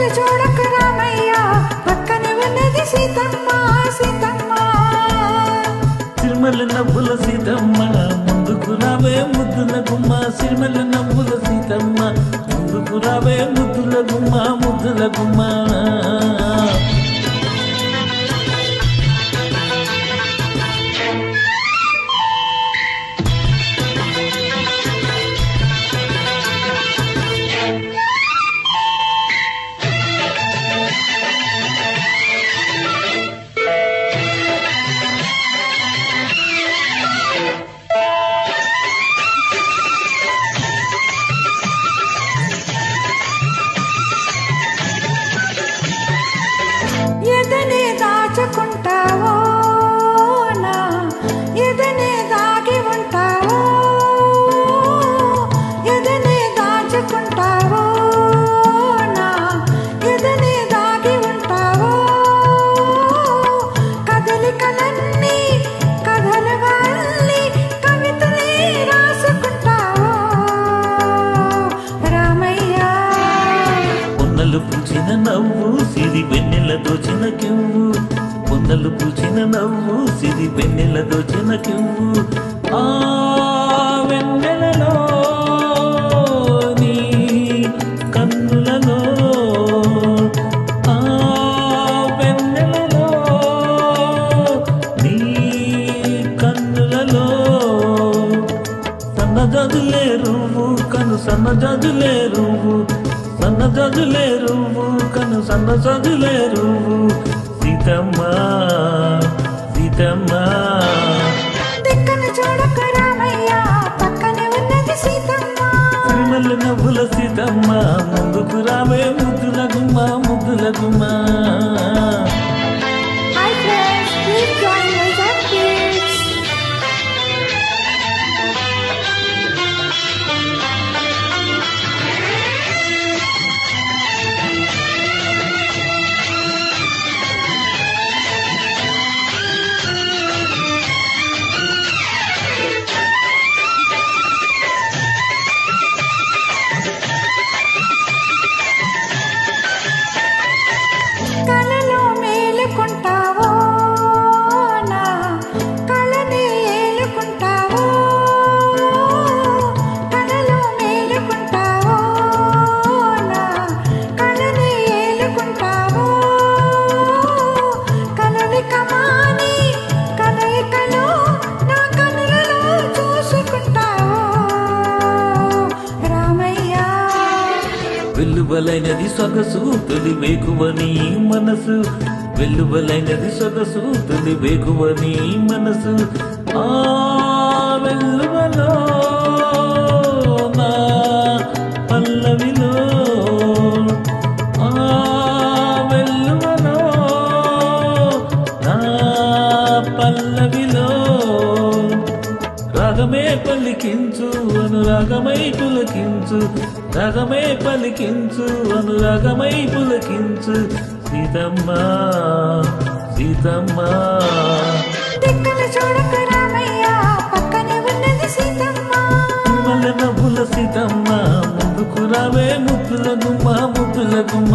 దిక్కులు చూడక రామయ్య పక్కనే ఉన్నది సీతమ్మ సీతమ్మ సిరిమల్లె నవ్వుల సీతమ్మ ముందుకు రావే ముద్దుల గుమ్మ సిరిమల్లె నవ్వుల సీతమ్మ ముందుకు రావే ముద్దుల గుమ్మ ముద్దుల గుమ్మ ఎదనే దాచుకుంటావో నా ఎదనే దాగి ఉంటావో ఎదనే దాచుకుంటావో నా ఎదనే దాగి ఉంటావో కదలికలన్నీ కథలుగా అల్లి కవితలే రాసుకుంటావో రామయ్య పొన్నలు పూచిన నవ్వు సిరి వెన్నెల దోచిన కివ్వు పొన్నలు పూచిన నవ్వు సిరి వెన్నెల దోచిన కివ్వు ఆ వెన్నెలలో నీ కన్నులలో ఆ వెన్నెలలో నీ కన్నులలో సన్నజాజులే రువ్వు కను సన్నజాజులే రువ్వు సన్నజాజులే రువ్వు కను సన్నజాజులే రువ్వు సీతమ్మ సీతమ్మ దిక్కులు చూడక రామయ్య పక్కనే ఉన్నది సీతమ్మ సిరిమల్లె నవ్వుల సీతమ్మ ముందుకు రావే ముద్దుల గుమ్మ ముద్దుల గుమ్మ Hi friends, please join us at kids. కలలో మేలుకుంటావో నా కలనే ఏలుకుంటావో కలలో మేలుకుంటావో నా కలనే ఏలుకుంటావో కలలిక మాని కలయికలో నా కనులలో చూసుకుంటావో రామయ్య వెల్లువలైనది సొగసు తొలి వేకువని మనసు వెల్లువలైనది సొగసు తొలి వేకువని మనసు ఆ వెల్లువలో నా పల్లవిలో ఆ వెల్లువలో నా పల్లవిలో రాగమే పలికించు అనురాగమై పులకించు రాగమే పలికించు అనురాగమై పులకించు సీతమ్మ సీతమ్మ దిక్కులు చూడక రామయ్య పక్కనే ఉన్నది సీతమ్మ మల్లె నవ్వుల సీతమ్మ ముందుకు రావే ముద్దుల గుమ్మ ముద్దుల గుమ్మ